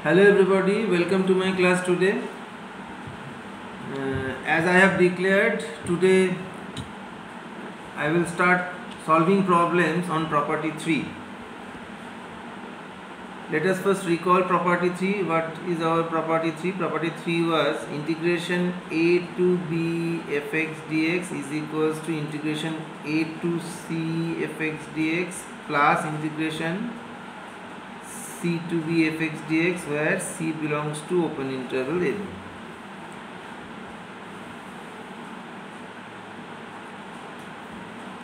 Hello everybody, welcome to my class today. As I have declared, today I will start solving problems on property 3. Let us first recall property 3. What is our property 3? Property 3 was integration a to b fx dx is equals to integration a to c fx dx plus integration c to b fx dx, where c belongs to open interval a b.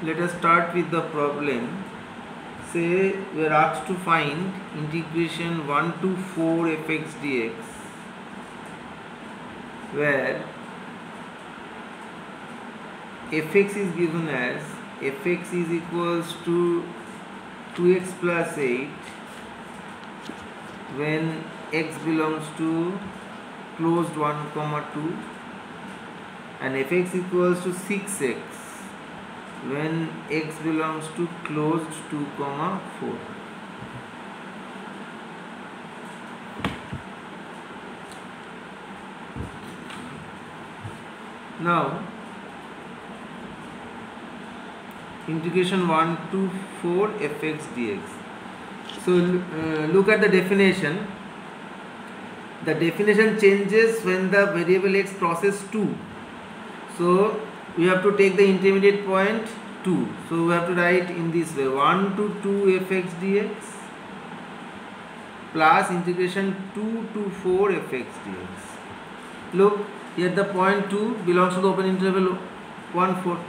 Let us start with the problem. Say we are asked to find integration 1 to 4 fx dx, where fx is given as fx is equals to 2x plus 8 when x belongs to closed 1 comma 2, and fx equals to 6x when x belongs to closed 2 comma 4. Now integration 1 to 4 fx dx. So look at the definition. The definition changes when the variable x crosses 2. So we have to take the intermediate point 2. So we have to write in this way: 1 to 2 fx dx plus integration 2 to 4 fx dx. Look, here the point 2 belongs to the open interval 1, 4.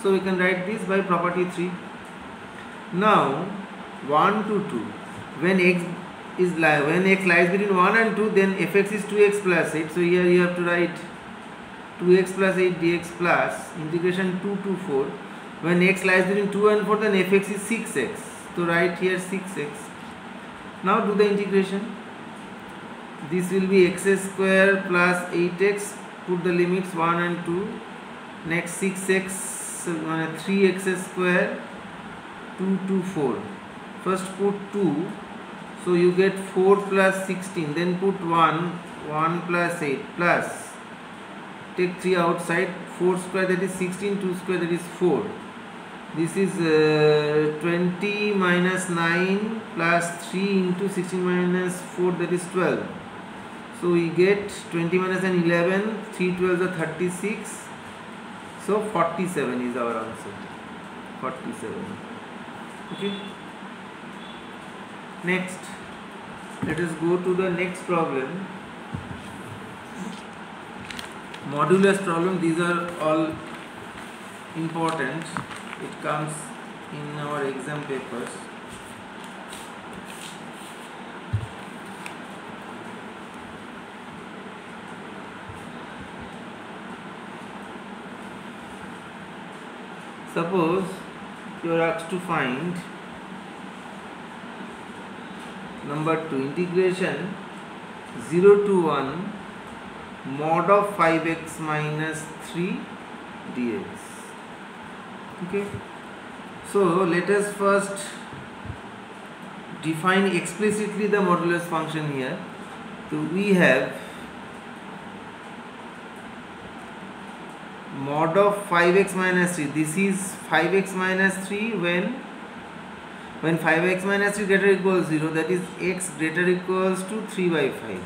So we can write this by property 3. Now 1 to 2, when x lies between 1 and 2, then fx is 2x plus 8. So here you have to write 2x plus 8 dx plus integration 2 to 4. When x lies between 2 and 4, then fx is 6x. So write here 6x. Now do the integration. This will be x square plus 8x. Put the limits 1 and 2. Next 6x, 3x square, 2 to 4. First put 2. So you get 4 plus 16. Then put 1 plus 8 plus. Take 3 outside, 4 square, that is 16, 2 square, that is 4. This is 20 minus 9 plus 3 into 16 minus 4, that is 12. So we get 20 minus 9, 11, 3 12 are 36. So 47 is our answer. 47. Okay. Next, let us go to the next problem. Modulus problem. These are all important. It comes in our exam papers. Suppose you are asked to find number 2, integration 0 to 1 mod of 5x minus 3 dx. Okay, so let us first define explicitly the modulus function here. So we have mod of 5x minus 3. This is 5x minus 3 when 5x minus 3 greater equals 0, that is x greater equals to 3 by 5.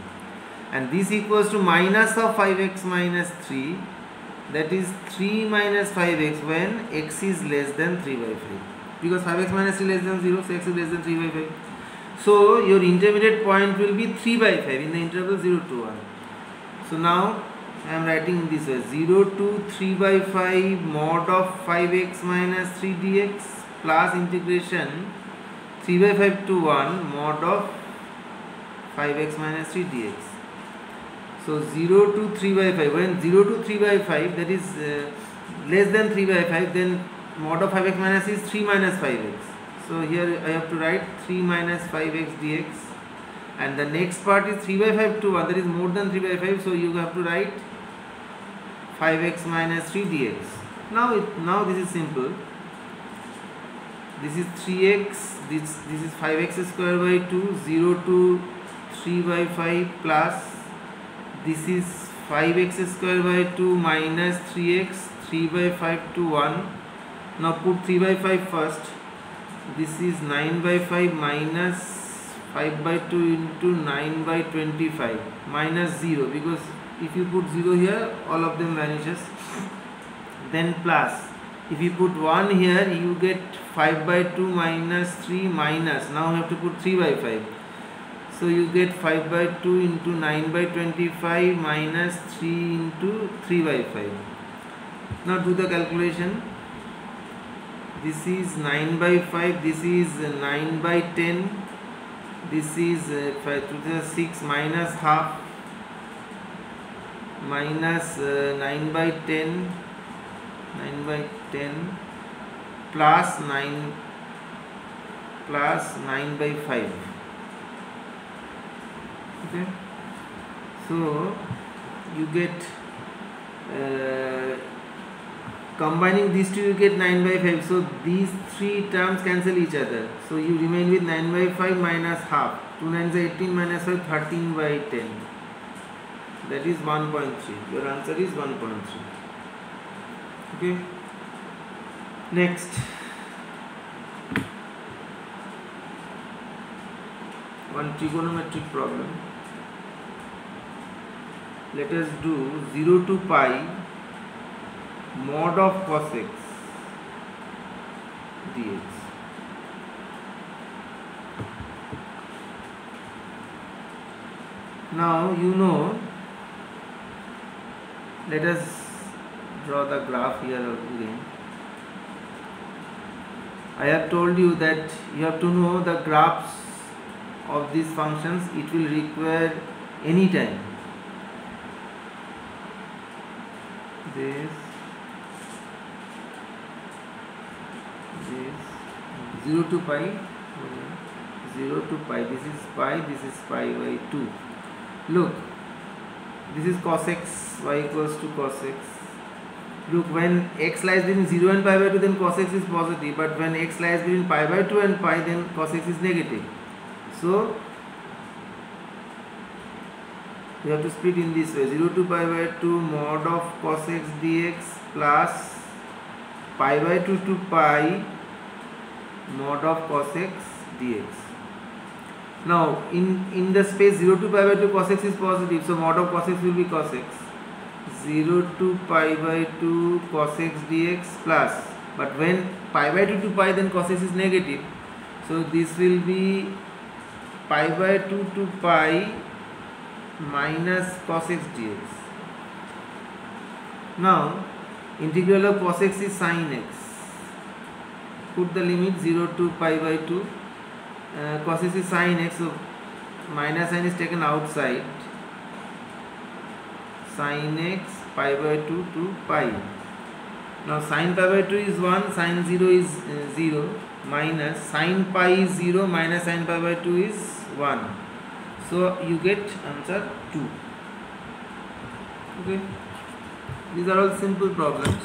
And this equals to minus of 5x minus 3, that is 3 minus 5x when x is less than 3 by 5. Because 5x minus 3 less than 0, so x is less than 3 by 5. So your intermediate point will be 3 by 5 in the interval 0 to 1. So now I am writing in this way: 0 to 3 by 5 mod of 5x minus 3 dx plus integration 3 by 5 to 1 mod of 5x minus 3 dx. So 0 to 3 by 5, when 0 to 3 by 5, that is less than 3 by 5, then mod of 5x minus is 3 minus 5x. So here I have to write 3 minus 5x dx, and the next part is 3 by 5 to 1, that is more than 3 by 5, so you have to write 5x minus 3 dx. Now this is simple. This is 3x, this is 5x square by 2, 0 to 3 by 5 plus this is 5x square by 2 minus 3x, 3 by 5 to 1. Now put 3 by 5 first. This is 9 by 5 minus 5 by 2 into 9 by 25 minus 0, because if you put 0 here all of them vanishes. Then plus, if you put 1 here you get 5 by 2 minus 3 minus, now you have to put 3 by 5. So you get 5 by 2 into 9 by 25 minus 3 into 3 by 5. Now do the calculation. This is 9 by 5, this is 9 by 10, this is 5 to the 6 minus half minus 9 by 10, 9 by 10 plus 9 by 5. Okay, so you get combining these two you get 9 by 5, so these three terms cancel each other, so you remain with 9 by 5 minus half, 2 9s are 18 minus 5, 13 by 10, that is 1.3. Your answer is 1.3. Okay, next one trigonometric problem. Let us do 0 to pi mod of cos x dx. Now you know, let us draw the graph here again. I have told you that you have to know the graphs of these functions, it will require any time. This 0 to pi, 0 to pi, this is pi by 2. Look, this is cos x, y equals to cos x. Look, when x lies between 0 and pi by 2, then cos x is positive, but when x lies between pi by 2 and pi, then cos x is negative. So you have to split in this way: 0 to pi by 2 mod of cos x dx plus pi by 2 to pi mod of cos x dx. Now in the space 0 to pi by 2 cos x is positive, so mod of cos x will be cos x. 0 to pi by 2 cos x dx plus, but when pi by 2 to pi, then cos x is negative, so this will be pi by 2 to pi minus cos x dx. Now integral of cos x is sin x. Put the limit 0 to pi by 2. Cos x is sin x, so minus sign is taken outside. Sin x pi by 2 to pi. Now sin pi by 2 is 1, sin 0 is 0, minus sin pi is 0, minus sin pi by 2 is 1. So you get answer 2. Okay, these are all simple problems.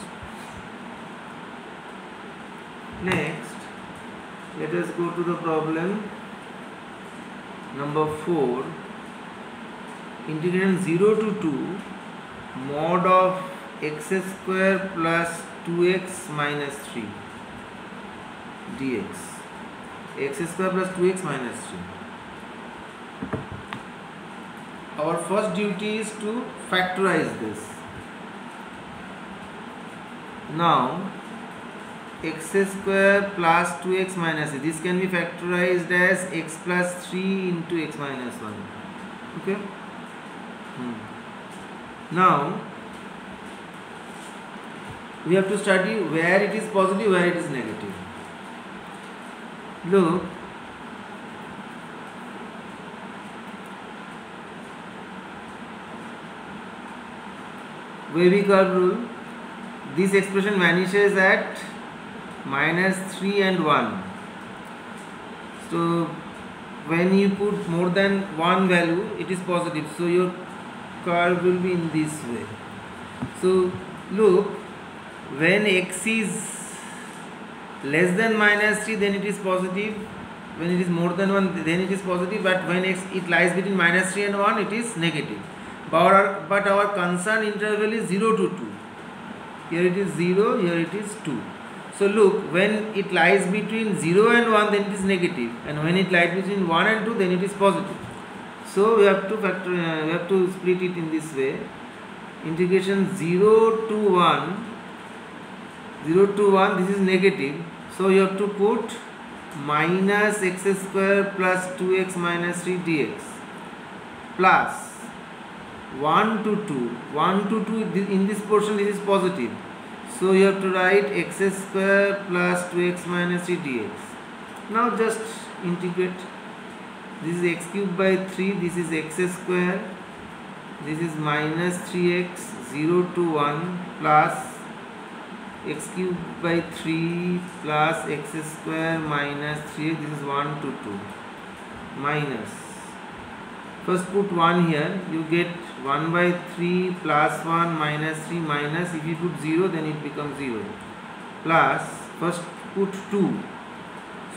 Next, let us go to the problem number 4. Integration 0 to 2 mod of x square plus 2x minus 3 dx. X square plus 2x minus 3. Our first duty is to factorize this. Now x square plus 2x minus 3, this can be factorized as x plus 3 into x minus 1. Okay. Now we have to study where it is positive, where it is negative. Look, wavy curve rule, this expression vanishes at minus 3 and 1. So when you put more than one value, it is positive, so your curve will be in this way. So look, when x is less than minus 3, then it is positive. when it is more than 1 then it is positive, but when it lies between minus 3 and 1 it is negative. But our concern interval is 0 to 2. Here it is 0, here it is 2. So look, when it lies between 0 and 1 then it is negative, and when it lies between 1 and 2 then it is positive. So we have to split it in this way. Integration 0 to 1, this is negative, so you have to put minus x square plus 2x minus 3 dx plus 1 to 2, in this portion this is positive, so you have to write x square plus 2x minus 3 dx. Now just integrate. This is x cube by 3, this is x square, this is minus 3x 0 to 1 plus x cube by 3 plus x square minus 3, this is 1 to 2 minus, first put 1 here, you get 1 by 3 plus 1 minus 3 minus, if you put 0 then it becomes 0, plus first put 2,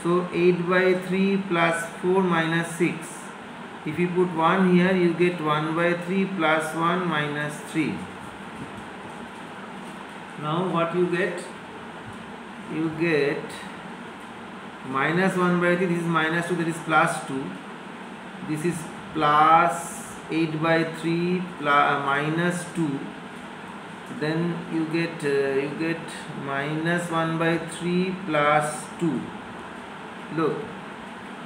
so 8 by 3 plus 4 minus 6, if you put 1 here you get 1 by 3 plus 1 minus 3. Now what you get? You get minus 1 by 3, this is minus 2, that is plus 2, this is plus 8 by 3 plus, minus 2, then you get minus 1 by 3 plus 2. Look,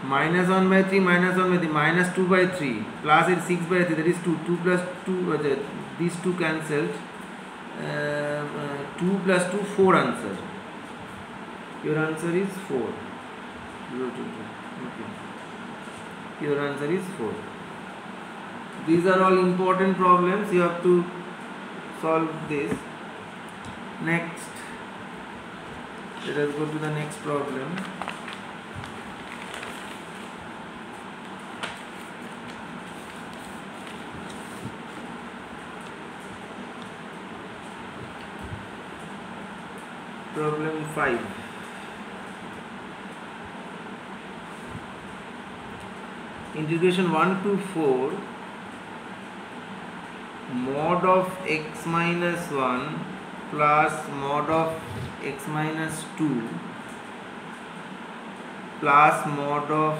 minus 1 by 3 minus 1 by 3 minus 2 by 3 plus it 6 by 3, that is 2 plus 2, these two cancelled, 2 plus 2, 4 answer. Your answer is 4. 0 to 2. Okay. Your answer is 4. These are all important problems. You have to solve this. Next, let us go to the next problem. Problem 5. Integration 1 to 4 mod of x minus 1 plus mod of x minus 2 plus mod of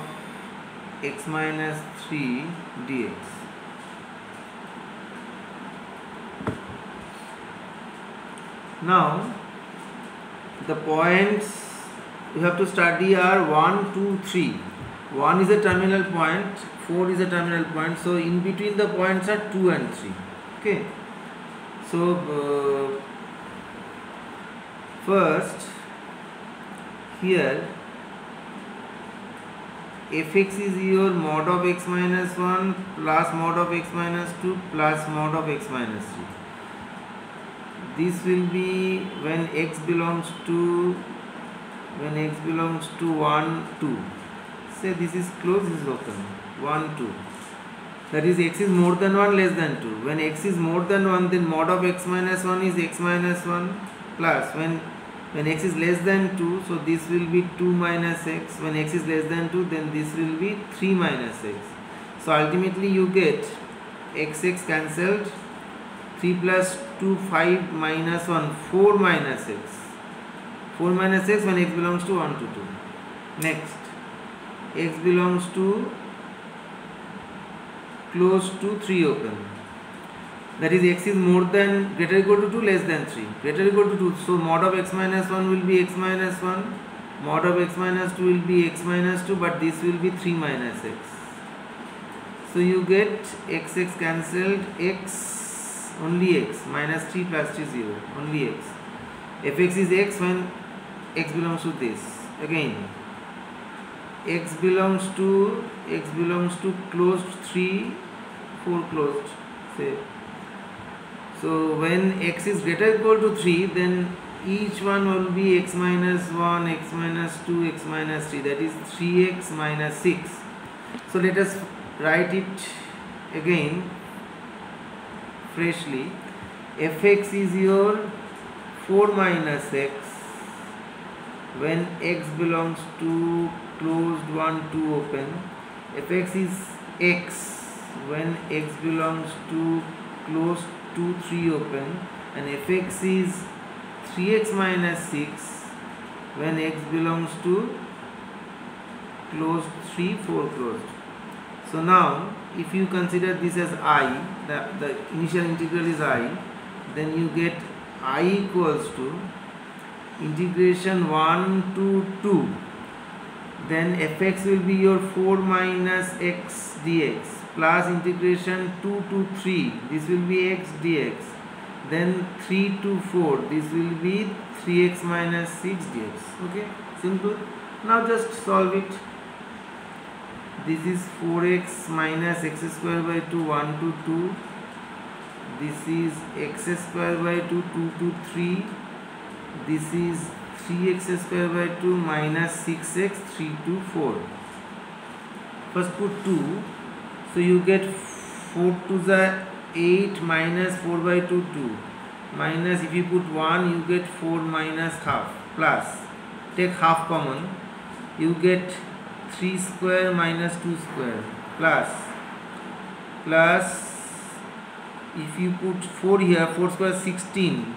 x minus 3 dx. Now the points you have to study are 1, 2, 3. 1 is a terminal point, 4 is a terminal point, so in between the points are 2 and 3. Okay, so first here fx is your mod of x minus 1 plus mod of x minus 2 plus mod of x minus 3. This will be when x belongs to 1, 2. Say this is closed, this is open. 1, 2. That is x is more than 1, less than 2. When x is more than 1, then mod of x minus 1 is x minus 1 plus when x is less than 2, so this will be 2 minus x. When x is less than 2, then this will be 3 minus x. So ultimately you get x cancelled, 3 plus 2, 5 minus 1, 4 minus x. 4 minus x when x belongs to 1 to 2. Next, x belongs to close to 3 open. That is x is more than, greater equal to 2, less than 3. Greater equal to 2. So mod of x minus 1 will be x minus 1. Mod of x minus 2 will be x minus 2, but this will be 3 minus x. So you get x cancelled, x, only x, minus 3 plus 3, 0, only x. Fx is x when x belongs to this. Again, x belongs to closed 3, 4 closed, say. So when x is greater equal to 3, then each one will be x minus 1, x minus 2, x minus 3, that is 3x minus 6. So let us write it again freshly. Fx is your 4 minus x, when x belongs to closed 1 2 open, fx is x when x belongs to closed 2 3 open, and fx is 3x minus 6 when x belongs to closed 3 4 closed. So now if you consider this as I, the initial integral is I, then you get I equals to integration 1 to 2, then fx will be your 4 minus x dx plus integration 2 to 3, this will be x dx, then 3 to 4, this will be 3x minus 6 dx. Okay, simple. Now just solve it. This is 4x minus x square by 2 1 to 2, this is x square by 2 2 to 3, this is 3x square by 2 minus 6x 3 to 4. First put 2, so you get 4 to the 8 minus 4 by 2 2, minus if you put 1 you get 4 minus half, plus take half common, you get 3 square minus 2 square, plus if you put 4 here, 4 square 16,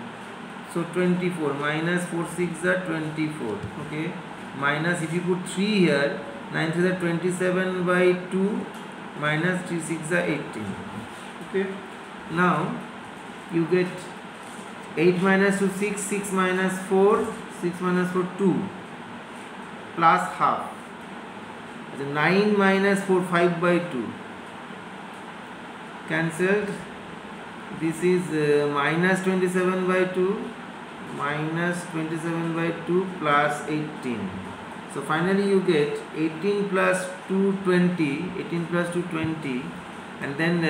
so 24, minus 4 6 are 24. Okay, minus if you put 3 here, 9 3 are 27 by 2, minus 3 6 are 18. Okay, now you get 8 minus 2 6, 6 minus 4, 6 minus 4 2, plus half, 9 minus 4 5 by 2, cancelled. This is minus 27 by 2 minus 27 by 2 plus 18. So finally you get 18 plus 2 20, 18 plus 2 20, and then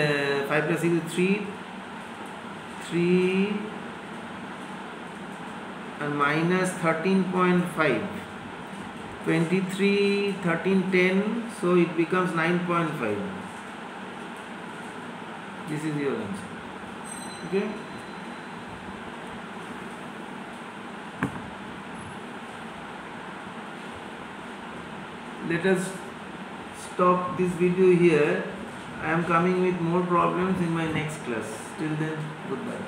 5 plus 6 is 3 and minus 13.5, 23 13 10, so it becomes 9.5. This is your answer. Okay, let us stop this video here. I am coming with more problems in my next class. Till then, goodbye.